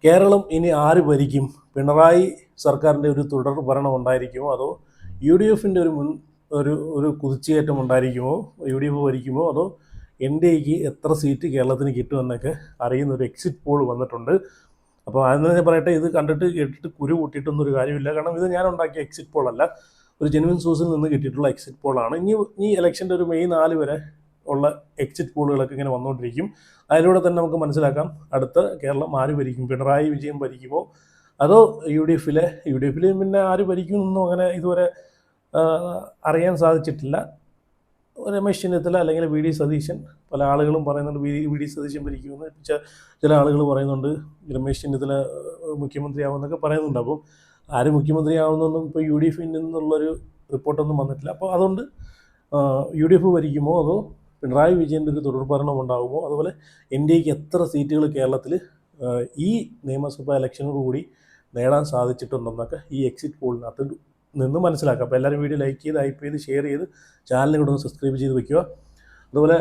കേരളം ഇനി ആര് ഭരിക്കും? പിണറായി സർക്കാരിൻ്റെ ഒരു തുടർ ഭരണം ഉണ്ടായിരിക്കുമോ, അതോ യു ഡി എഫിൻ്റെ ഒരു കുതിച്ചുകയറ്റം ഉണ്ടായിരിക്കുമോ? യു ഡി എഫ് ഭരിക്കുമോ, അതോ എൻ ഡി എക്ക് എത്ര സീറ്റ് കേരളത്തിന് കിട്ടുമെന്നൊക്കെ അറിയുന്ന ഒരു എക്സിറ്റ് പോൾ വന്നിട്ടുണ്ട്. അപ്പോൾ അതെന്ന് ഞാൻ പറയട്ടെ, ഇത് കണ്ടിട്ട് കേട്ടിട്ട് കുരു കൂട്ടിയിട്ടൊന്നും ഒരു കാര്യമില്ല. കാരണം ഇത് ഞാൻ ഉണ്ടാക്കിയ എക്സിറ്റ് പോൾ അല്ല, ഒരു ജെനുവിൻ സോഴ്സിൽ നിന്ന് കിട്ടിയിട്ടുള്ള എക്സിറ്റ് പോളാണ്. ഈ ഇലക്ഷൻ്റെ ഒരു മെയ് 4 വരെ ഉള്ള എക്സിറ്റ് പോളുകളൊക്കെ ഇങ്ങനെ വന്നുകൊണ്ടിരിക്കും. അതിലൂടെ തന്നെ നമുക്ക് മനസ്സിലാക്കാം അടുത്ത കേരളം ആര് ഭരിക്കും. പിണറായി വിജയൻ ഭരിക്കുമോ, അതോ യു ഡി എഫിൽ പിന്നെ ആര് ഭരിക്കുമെന്നൊന്നും അങ്ങനെ ഇതുവരെ അറിയാൻ സാധിച്ചിട്ടില്ല. രമേശ് ചെന്നിത്തല അല്ലെങ്കിൽ വി ഡി സതീശൻ, പല ആളുകളും പറയുന്നുണ്ട് വി ഡി സതീശൻ ഭരിക്കുമെന്ന്. ചില ആളുകൾ പറയുന്നുണ്ട് രമേശ് ചെന്നിത്തല മുഖ്യമന്ത്രിയാവുമെന്നൊക്കെ പറയുന്നുണ്ട്. അപ്പോൾ ആര് മുഖ്യമന്ത്രിയാവുന്നൊന്നും ഇപ്പോൾ യു ഡി എഫിൽ നിന്നുള്ളൊരു റിപ്പോർട്ടൊന്നും വന്നിട്ടില്ല. അപ്പോൾ അതുകൊണ്ട് യു ഡി എഫ് ഭരിക്കുമോ, അതോ പിണറായി വിജയൻ്റെ ഒരു തുടർഭരണം ഉണ്ടാകുമോ, അതുപോലെ എൻ ഡി എക്ക് എത്ര സീറ്റുകൾ കേരളത്തിൽ ഈ നിയമസഭാ ഇലക്ഷനോടുകൂടി നേടാൻ സാധിച്ചിട്ടുണ്ടെന്നൊക്കെ ഈ എക്സിറ്റ് പോളിനകത്ത് നിന്ന് മനസ്സിലാക്കാം. അപ്പോൾ എല്ലാവരും വീഡിയോ ലൈക്ക് ചെയ്ത്, ഹൈപ്പ് ചെയ്ത്, ഷെയർ ചെയ്ത്, ചാനലിൽ കൂടെ ഒന്ന് സബ്സ്ക്രൈബ് ചെയ്ത് വയ്ക്കുക. അതുപോലെ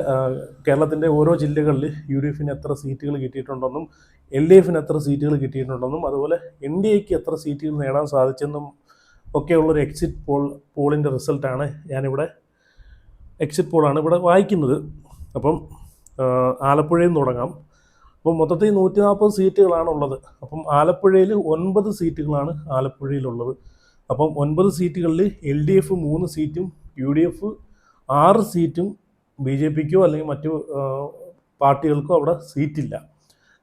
കേരളത്തിൻ്റെ ഓരോ ജില്ലകളിൽ യു ഡി എഫിന് എത്ര സീറ്റുകൾ കിട്ടിയിട്ടുണ്ടെന്നും എൽ ഡി എഫിന് എത്ര സീറ്റുകൾ കിട്ടിയിട്ടുണ്ടെന്നും അതുപോലെ എൻ ഡി എക്ക് എത്ര സീറ്റുകൾ നേടാൻ സാധിച്ചെന്നും ഒക്കെയുള്ളൊരു എക്സിറ്റ് പോളിൻ്റെ റിസൾട്ടാണ് ഞാനിവിടെ എക്സിറ്റ് പോളാണ് ഇവിടെ വായിക്കുന്നത്. അപ്പം ആലപ്പുഴയിൽ നിന്ന് തുടങ്ങാം. അപ്പം മൊത്തത്തിൽ 140 സീറ്റുകളാണ് ഉള്ളത്. അപ്പം ആലപ്പുഴയിൽ 9 സീറ്റുകളാണ് ആലപ്പുഴയിലുള്ളത്. അപ്പം 9 സീറ്റുകളിൽ എൽ ഡി എഫ് 3 സീറ്റും യു ഡി എഫ് 6 സീറ്റും, ബി ജെ പിക്കോ അല്ലെങ്കിൽ മറ്റു പാർട്ടികൾക്കോ അവിടെ സീറ്റില്ല.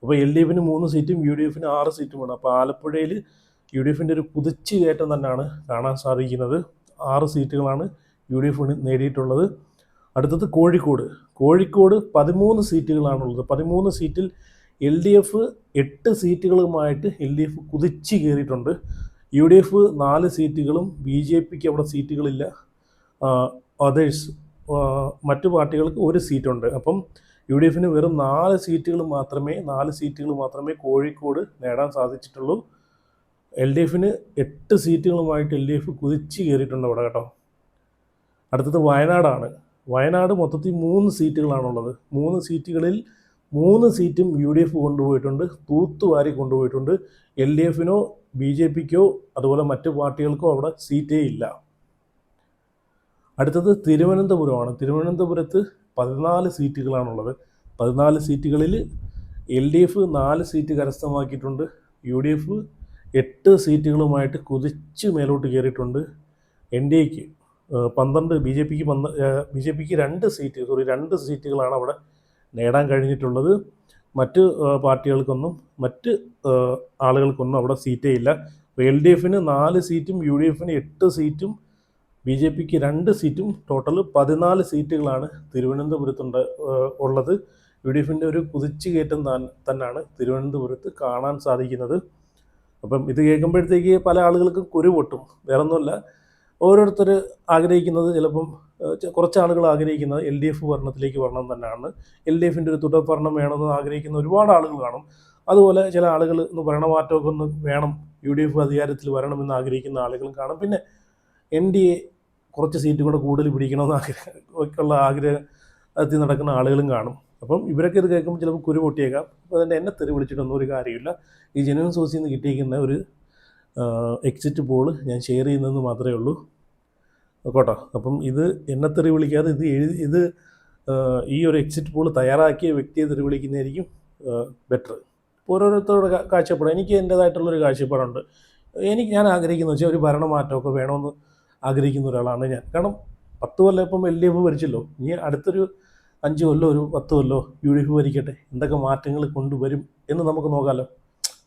അപ്പോൾ എൽ ഡി എഫിന് 3 സീറ്റും യു ഡി എഫിന് 6 സീറ്റുമാണ്. അപ്പോൾ ആലപ്പുഴയിൽ യു ഡി എഫിൻ്റെ ഒരു കുതിച്ചു കയറ്റം തന്നെയാണ് കാണാൻ സാധിക്കുന്നത്. 6 സീറ്റുകളാണ് യു ഡി എഫ് നേടിയിട്ടുള്ളത്. അടുത്തത് കോഴിക്കോട് 13 സീറ്റുകളാണുള്ളത്. 13 സീറ്റിൽ എൽ ഡി എഫ് 8 സീറ്റുകളുമായിട്ട് എൽ ഡി എഫ് കുതിച്ചു കയറിയിട്ടുണ്ട്. യു ഡി എഫ് 4 സീറ്റുകളും, ബി ജെ പിക്ക് അവിടെ സീറ്റുകളില്ല, അതേഴ്സ് മറ്റു പാർട്ടികൾക്ക് 1 സീറ്റുണ്ട്. അപ്പം യു ഡി എഫിന് വെറും 4 സീറ്റുകൾ മാത്രമേ കോഴിക്കോട് നേടാൻ സാധിച്ചിട്ടുള്ളൂ. എൽ ഡി എഫിന് 8 സീറ്റുകളുമായിട്ട് എൽ ഡി എഫ് കുതിച്ചു കയറിയിട്ടുണ്ട് അവിടെ കേട്ടോ. അടുത്തത് വയനാട് മൊത്തത്തിൽ 3 സീറ്റുകളാണുള്ളത്. 3 സീറ്റുകളിൽ 3 സീറ്റും യു ഡി എഫ് കൊണ്ടുപോയിട്ടുണ്ട്, തൂത്തുവാരി കൊണ്ടുപോയിട്ടുണ്ട്. എൽ ഡി എഫിനോ ബി ജെ പിക്കോ അതുപോലെ മറ്റു പാർട്ടികൾക്കോ അവിടെ സീറ്റേ ഇല്ല. അടുത്തത് തിരുവനന്തപുരമാണ്. തിരുവനന്തപുരത്ത് 14 സീറ്റുകളാണുള്ളത്. 14 സീറ്റുകളിൽ എൽ ഡി എഫ് 4 സീറ്റ് കരസ്ഥമാക്കിയിട്ടുണ്ട്. യു ഡി എഫ് 8 സീറ്റുകളുമായിട്ട് കുതിച്ച് മേലോട്ട് കയറിയിട്ടുണ്ട്. എൻ ഡി എക്ക് 12, ബി ജെ പിക്ക് 2 സീറ്റുകളാണ് അവിടെ നേടാൻ കഴിഞ്ഞിട്ടുള്ളത്. മറ്റ് പാർട്ടികൾക്കൊന്നും മറ്റ് ആളുകൾക്കൊന്നും അവിടെ സീറ്റേ ഇല്ല. എൽ ഡി എഫിന് 4 സീറ്റും യു ഡി എഫിന് 8 സീറ്റും ബി ജെ പിക്ക് 2 സീറ്റും, ടോട്ടൽ 14 സീറ്റുകളാണ് തിരുവനന്തപുരത്തുണ്ട് ഉള്ളത്. യു ഡി എഫിൻ്റെ ഒരു കുതിച്ചു കയറ്റം തന്നെയാണ് തിരുവനന്തപുരത്ത് കാണാൻ സാധിക്കുന്നത്. അപ്പം ഇത് കേൾക്കുമ്പോഴത്തേക്ക് പല ആളുകൾക്കും കുരു പൊട്ടും. വേറൊന്നുമല്ല, ഓരോരുത്തർ ആഗ്രഹിക്കുന്നത്, ചിലപ്പം കുറച്ച് ആളുകൾ ആഗ്രഹിക്കുന്നത് എൽ ഡി എഫ് ഭരണത്തിലേക്ക് വരണം തന്നെയാണ്. എൽ ഡി എഫിൻ്റെ ഒരു തുടർ ഭരണം വേണമെന്ന് ആഗ്രഹിക്കുന്ന ഒരുപാട് ആളുകൾ കാണും. അതുപോലെ ചില ആളുകൾ ഭരണമാറ്റമൊക്കെ ഒന്ന് വേണം, യു ഡി എഫ് അധികാരത്തിൽ വരണമെന്ന് ആഗ്രഹിക്കുന്ന ആളുകളും കാണും. പിന്നെ എൻ ഡി എ കുറച്ച് സീറ്റ് കൂടെ കൂടുതൽ പിടിക്കണമെന്ന് ഒക്കെയുള്ള ആഗ്രഹത്തിൽ നടക്കുന്ന ആളുകളും കാണും. അപ്പം ഇവരൊക്കെ ഇത് കേൾക്കുമ്പോൾ ചിലപ്പോൾ കുരു പൊട്ടിയേക്കാം. അപ്പോൾ അതിൻ്റെ എന്നെ തെറി വിളിച്ചിട്ടൊന്നും ഒരു കാര്യമില്ല. ഈ ജെനുവിൻ സോഴ്സിൽ നിന്ന് കിട്ടിയിരിക്കുന്ന ഒരു എക്സിറ്റ് പോൾ ഞാൻ ഷെയർ ചെയ്യുന്നതെന്ന് മാത്രമേ ഉള്ളൂ കേട്ടോ. അപ്പം ഇത് എന്നെ തെറി വിളിക്കാതെ ഇത് ഈ ഒരു എക്സിറ്റ് പോൾ തയ്യാറാക്കിയ വ്യക്തിയെ തെറി വിളിക്കുന്നതായിരിക്കും ബെറ്റർ. ഓരോരുത്തരുടെ കാഴ്ചപ്പാട്, എനിക്ക് എൻ്റേതായിട്ടുള്ളൊരു കാഴ്ചപ്പാടുണ്ട്. ഞാൻ ആഗ്രഹിക്കുന്നത് വെച്ചാൽ ഒരു ഭരണമാറ്റമൊക്കെ വേണമെന്ന് ആഗ്രഹിക്കുന്ന ഒരാളാണ് ഞാൻ. കാരണം 10 കൊല്ലം ഇപ്പം എൽ ഡി എഫ് ഭരിച്ചല്ലോ, ഇനി അടുത്തൊരു 5 കൊല്ലോ ഒരു 10 കൊല്ലോ യു ഡി എഫ് ഭരിക്കട്ടെ, എന്തൊക്കെ മാറ്റങ്ങൾ കൊണ്ടുവരും എന്ന് നമുക്ക് നോക്കാമല്ലോ.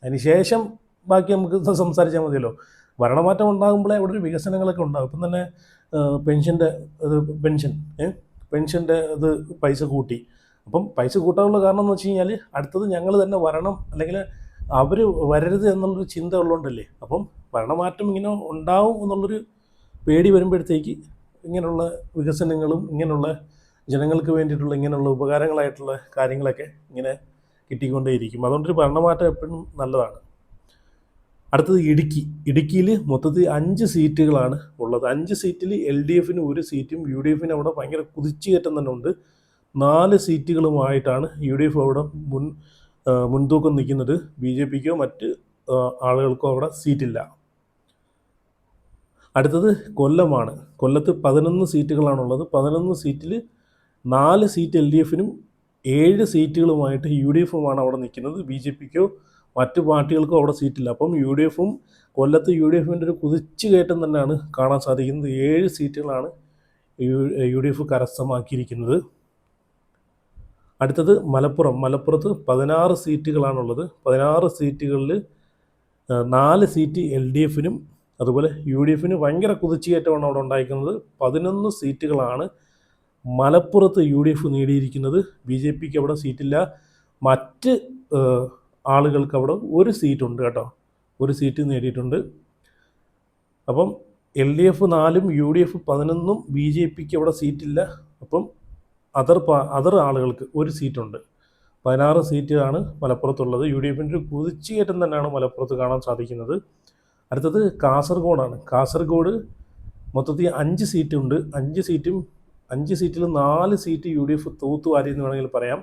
അതിന് ശേഷം ബാക്കി നമുക്ക് സംസാരിച്ചാൽ മതിയല്ലോ. ഭരണമാറ്റം ഉണ്ടാകുമ്പോഴേ അവിടെ ഒരു വികസനങ്ങളൊക്കെ ഉണ്ടാകും. ഇപ്പം തന്നെ പെൻഷൻ്റെ ഇത് പൈസ കൂട്ടി. അപ്പം പൈസ കൂട്ടാനുള്ള കാരണം എന്ന് വെച്ച് കഴിഞ്ഞാൽ അടുത്തത് ഞങ്ങൾ തന്നെ വരണം, അല്ലെങ്കിൽ അവർ വരരുത് എന്നുള്ളൊരു ചിന്ത ഉള്ളതുകൊണ്ടല്ലേ. അപ്പം ഭരണമാറ്റം ഇങ്ങനെ ഉണ്ടാവും എന്നുള്ളൊരു പേടി വരുമ്പോഴത്തേക്ക് ഇങ്ങനെയുള്ള വികസനങ്ങളും ഇങ്ങനെയുള്ള ജനങ്ങൾക്ക് വേണ്ടിയിട്ടുള്ള ഇങ്ങനെയുള്ള ഉപകാരങ്ങളായിട്ടുള്ള കാര്യങ്ങളൊക്കെ ഇങ്ങനെ കിട്ടിക്കൊണ്ടേയിരിക്കും. അതുകൊണ്ടൊരു ഭരണമാറ്റം എപ്പോഴും നല്ലതാണ്. അടുത്തത് ഇടുക്കിയിൽ മൊത്തത്തിൽ 5 സീറ്റുകളാണ് ഉള്ളത്. 5 സീറ്റിൽ എൽ ഡി എഫിന് 1 സീറ്റും യു ഡി എഫിന് അവിടെ ഭയങ്കര കുതിച്ചുകയറ്റം തന്നെ ഉണ്ട്. 4 സീറ്റുകളുമായിട്ടാണ് യു ഡി എഫ് അവിടെ മുൻതൂക്കം നിൽക്കുന്നത്. BJPക്കോ മറ്റ് ആളുകൾക്കോ അവിടെ സീറ്റില്ല. അടുത്തത് കൊല്ലമാണ്. കൊല്ലത്ത് 11 സീറ്റുകളാണുള്ളത്. 11 സീറ്റിൽ 4 സീറ്റ് LDFനും 7 സീറ്റുകളുമായിട്ട് UDFുമാണ് അവിടെ നിൽക്കുന്നത്. BJPക്കോ മറ്റ് പാർട്ടികൾക്കോ അവിടെ സീറ്റില്ല. അപ്പം UDFും കൊല്ലത്ത് UDFിൻ്റെ ഒരു കുതിച്ചുകയറ്റം തന്നെയാണ് കാണാൻ സാധിക്കുന്നത്. 7 സീറ്റുകളാണ് UDF കരസ്ഥമാക്കിയിരിക്കുന്നത്. അടുത്തത് മലപ്പുറം. മലപ്പുറത്ത് 16 സീറ്റുകളാണുള്ളത്. 16 സീറ്റുകളിൽ 4 സീറ്റ് LDFനും അതുപോലെ UDFന് ഭയങ്കര കുതിച്ചുകയറ്റമാണ് അവിടെ ഉണ്ടായിരിക്കുന്നത്. 11 സീറ്റുകളാണ് മലപ്പുറത്ത് UDF നേടിയിരിക്കുന്നത്. BJPക്ക് അവിടെ സീറ്റില്ല. മറ്റ് ആളുകൾക്ക് അവിടെ ഒരു സീറ്റുണ്ട് കേട്ടോ, ഒരു സീറ്റ് നേടിയിട്ടുണ്ട്. അപ്പം LDF 4ഉം UDF 11ഉം BJPക്ക് അവിടെ സീറ്റില്ല. അപ്പം അതർ ആളുകൾക്ക് ഒരു സീറ്റുണ്ട്. 16 സീറ്റാണ് മലപ്പുറത്തുള്ളത്. UDFിൻ്റെ ഒരു കുതിച്ചുകയറ്റം തന്നെയാണ് മലപ്പുറത്ത് കാണാൻ സാധിക്കുന്നത്. അടുത്തത് കാസർഗോഡാണ്. കാസർഗോഡ് മൊത്തത്തിൽ 5 സീറ്റുണ്ട്. 5 സീറ്റിൽ 4 സീറ്റ് UDF തൂത്തുവാരി എന്ന് വേണമെങ്കിൽ പറയാം.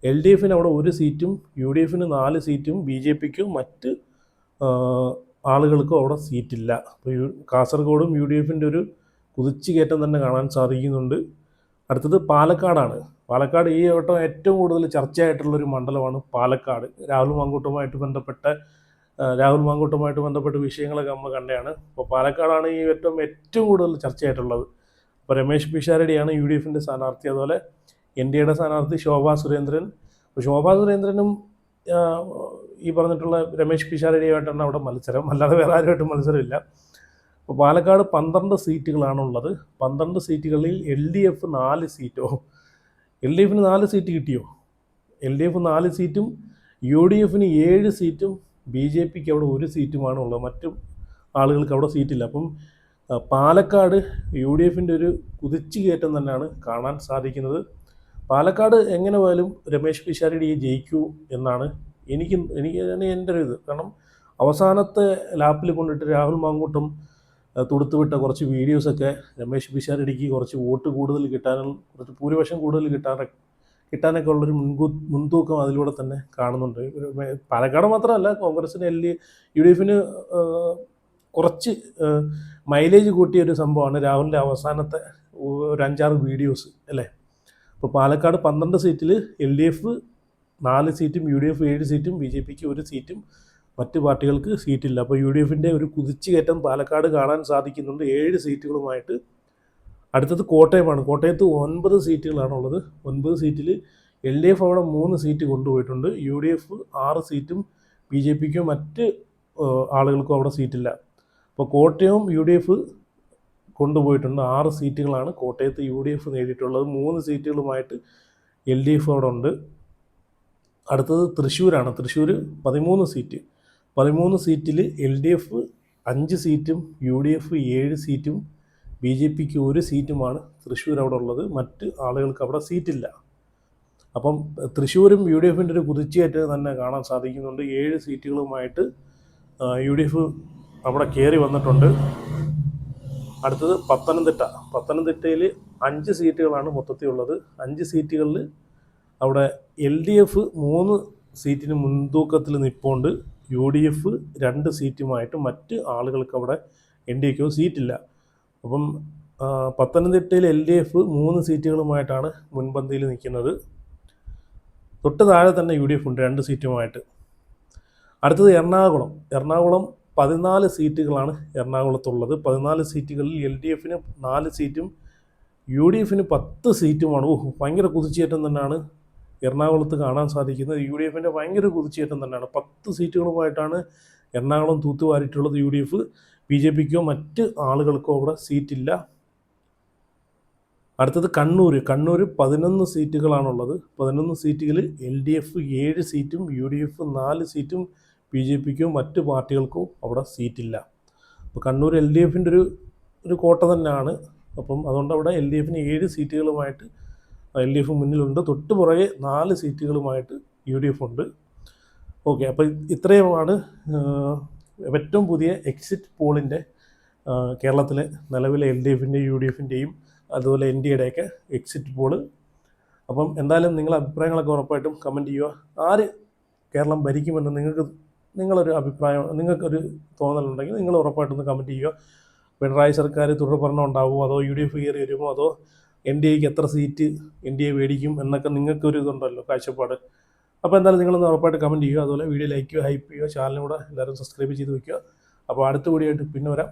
LDFന് അവിടെ ഒരു സീറ്റും UDFന് 4 സീറ്റും BJPക്കും മറ്റ് ആളുകൾക്കും അവിടെ സീറ്റില്ല. അപ്പോൾ കാസർഗോഡും UDFിൻ്റെ ഒരു കുതിച്ചുകയറ്റം തന്നെ കാണാൻ സാധിക്കുന്നുണ്ട്. അടുത്തത് പാലക്കാടാണ്. പാലക്കാട് ഈ വട്ടം ഏറ്റവും കൂടുതൽ ചർച്ചയായിട്ടുള്ളൊരു മണ്ഡലമാണ് പാലക്കാട്. രാഹുൽ മാങ്കൂട്ടവുമായിട്ട് ബന്ധപ്പെട്ട വിഷയങ്ങളൊക്കെ നമ്മൾ കണ്ടതാണ്. അപ്പോൾ പാലക്കാടാണ് ഈ വട്ടം ഏറ്റവും കൂടുതൽ ചർച്ചയായിട്ടുള്ളത്. അപ്പോൾ രമേശ് പിഷാരടിയാണ് UDFിൻ്റെ സ്ഥാനാർത്ഥി. അതുപോലെ NDAയുടെ സ്ഥാനാർത്ഥി ശോഭാ സുരേന്ദ്രൻ. അപ്പോൾ ശോഭാ സുരേന്ദ്രനും ഈ പറഞ്ഞിട്ടുള്ള രമേശ് പിഷാരടിയുമായിട്ടാണ് അവിടെ മത്സരം, അല്ലാതെ വേറെ ആരുമായിട്ട് മത്സരമില്ല. അപ്പോൾ പാലക്കാട് 12 സീറ്റുകളാണുള്ളത്. 12 സീറ്റുകളിൽ LDF 4 സീറ്റോ, LDFന് 4 സീറ്റ് കിട്ടിയോ? LDF 4 സീറ്റും UDFന് 7 സീറ്റും BJPക്ക് അവിടെ ഒരു സീറ്റുമാണ് ഉള്ളത്. മറ്റു ആളുകൾക്ക് അവിടെ സീറ്റില്ല. അപ്പം പാലക്കാട് UDFിൻ്റെ ഒരു കുതിച്ചുകയറ്റം തന്നെയാണ് കാണാൻ സാധിക്കുന്നത്. പാലക്കാട് എങ്ങനെ പോയാലും രമേശ് പിഷാരടിയെ ജയിക്കൂ എന്നാണ് എനിക്ക് എൻ്റെ ഒരു ഇത്. കാരണം അവസാനത്തെ ലാപ്പിൽ കൊണ്ടിട്ട് രാഹുൽ മാങ്കൂട്ടം തൊടുത്തുവിട്ട കുറച്ച് വീഡിയോസൊക്കെ രമേശ് പിഷാരടിക്ക് കുറച്ച് വോട്ട് കൂടുതൽ കിട്ടാനും കുറച്ച് ഭൂരിപക്ഷം കൂടുതൽ കിട്ടാനൊക്കെ ഉള്ളൊരു മുൻതൂക്കം അതിലൂടെ തന്നെ കാണുന്നുണ്ട്. പാലക്കാട് മാത്രമല്ല, കോൺഗ്രസിന് UDFിന് കുറച്ച് മൈലേജ് കൂട്ടിയ ഒരു സംഭവമാണ് രാഹുലിൻ്റെ അവസാനത്തെ ഒരു 5-6 വീഡിയോസ് അല്ലേ. അപ്പോൾ പാലക്കാട് 12 സീറ്റിൽ LDF 4 സീറ്റും UDF 7 സീറ്റും BJPക്ക് ഒരു സീറ്റും മറ്റ് പാർട്ടികൾക്ക് സീറ്റില്ല. അപ്പോൾ UDFിൻ്റെ ഒരു കുതിച്ചുകയറ്റം പാലക്കാട് കാണാൻ സാധിക്കുന്നുണ്ട് 7 സീറ്റുകളുമായിട്ട്. അടുത്തത് കോട്ടയമാണ്. കോട്ടയത്ത് 9 സീറ്റുകളാണുള്ളത്. 9 സീറ്റിൽ LDF അവിടെ 3 സീറ്റ് കൊണ്ടുപോയിട്ടുണ്ട്. UDF 6 സീറ്റും BJPക്കോ മറ്റ് ആളുകൾക്കും അവിടെ സീറ്റില്ല. അപ്പോൾ കോട്ടയവും UDF കൊണ്ടുപോയിട്ടുണ്ട്. 6 സീറ്റുകളാണ് കോട്ടയത്ത് UDF നേടിയിട്ടുള്ളത്. 3 സീറ്റുകളുമായിട്ട് LDF അവിടെ ഉണ്ട്. അടുത്തത് തൃശ്ശൂരാണ്. തൃശ്ശൂർ 13 സീറ്റ്. 13 സീറ്റിൽ LDF 5 സീറ്റും UDF 7 സീറ്റും BJPക്ക് ഒരു സീറ്റുമാണ് തൃശ്ശൂർ അവിടെ ഉള്ളത്. മറ്റ് ആളുകൾക്ക് അവിടെ സീറ്റില്ല. അപ്പം തൃശ്ശൂരും UDFിൻ്റെ ഒരു കുതിച്ചുകയറ്റം തന്നെ കാണാൻ സാധിക്കുന്നുണ്ട്. 7 സീറ്റുകളുമായിട്ട് UDF അവിടെ കയറി വന്നിട്ടുണ്ട്. അടുത്തത് പത്തനംതിട്ട. പത്തനംതിട്ടയിൽ 5 സീറ്റുകളാണ് മൊത്തത്തിൽ ഉള്ളത്. 5 സീറ്റുകളിൽ അവിടെ LDF 3 സീറ്റിന് മുൻതൂക്കത്തിൽ നിൽപ്പുണ്ട്. UDF 2 സീറ്റുമായിട്ട് മറ്റ് ആളുകൾക്ക് അവിടെ NDAക്കോ സീറ്റില്ല. അപ്പം പത്തനംതിട്ടയിൽ LDF 3 സീറ്റുകളുമായിട്ടാണ് മുൻപന്തിയിൽ നിൽക്കുന്നത്. തൊട്ട് താഴെ തന്നെ UDF ഉണ്ട് 2 സീറ്റുമായിട്ട്. അടുത്തത് എറണാകുളം. എറണാകുളം 14 സീറ്റുകളാണ് എറണാകുളത്തുള്ളത്. 14 സീറ്റുകളിൽ LDFന് 4 സീറ്റും UDFന് 10 സീറ്റുമാണ്. ഭയങ്കര കുതിച്ചുകയറ്റം തന്നെയാണ് എറണാകുളത്ത് കാണാൻ സാധിക്കുന്നത്. UDFിൻ്റെ ഭയങ്കര കുതിച്ചുകയറ്റം തന്നെയാണ്. 10 സീറ്റുകളുമായിട്ടാണ് എറണാകുളം തൂത്തുവാരിയിട്ടുള്ളത്. UDF BJPക്കോ മറ്റ് ആളുകൾക്കോ അവിടെ സീറ്റില്ല. അടുത്തത് കണ്ണൂർ. കണ്ണൂർ 11 സീറ്റുകളാണുള്ളത്. 11 സീറ്റുകളിൽ LDF 7 സീറ്റും UDF 4 സീറ്റും BJPക്കോ മറ്റ് പാർട്ടികൾക്കോ അവിടെ സീറ്റില്ല. അപ്പോൾ കണ്ണൂർ LDFിൻ്റെ ഒരു കോട്ട തന്നെയാണ്. അപ്പം അതുകൊണ്ട് അവിടെ LDFന് 7 സീറ്റുകളുമായിട്ട് LDF മുന്നിലുണ്ട്. തൊട്ട് പുറകെ 4 സീറ്റുകളുമായിട്ട് UDF ഉണ്ട്. ഓക്കെ, അപ്പോൾ ഇത്രയുമാണ് ഏറ്റവും പുതിയ എക്സിറ്റ് പോളിൻ്റെ കേരളത്തിലെ നിലവിലെ LDFിൻ്റെയും UDFിൻ്റെയും അതുപോലെ NDAയുടെയൊക്കെ എക്സിറ്റ് പോള്. അപ്പം എന്തായാലും നിങ്ങളുടെ അഭിപ്രായങ്ങളൊക്കെ ഉറപ്പായിട്ടും കമൻറ്റ് ചെയ്യുക. ആര് കേരളം ഭരിക്കുമെന്ന് നിങ്ങളൊരു അഭിപ്രായം, നിങ്ങൾക്കൊരു തോന്നലുണ്ടെങ്കിൽ നിങ്ങൾ ഉറപ്പായിട്ടൊന്ന് കമൻറ്റ് ചെയ്യുക. പിണറായി സർക്കാർ തുടർഭരണം ഉണ്ടാവുമോ, അതോ UDF കയറി വരുമോ, അതോ NDAക്ക് എത്ര സീറ്റ് NDA മേടിക്കും എന്നൊക്കെ നിങ്ങൾക്കൊരു ഇതുണ്ടല്ലോ, കാഴ്ചപ്പാട്. അപ്പോൾ എന്തായാലും നിങ്ങളൊന്ന് ഉറപ്പായിട്ട് കമൻറ്റ് ചെയ്യുക. അതുപോലെ വീഡിയോ ലൈക്ക് ചെയ്യുക, ഹൈപ്പ് ചെയ്യുക, ചാനലും കൂടെ എല്ലാവരും സബ്സ്ക്രൈബ് ചെയ്ത് വയ്ക്കുക. അപ്പോൾ അടുത്ത വീഡിയോ ആയിട്ട് പിന്നെ വരാം.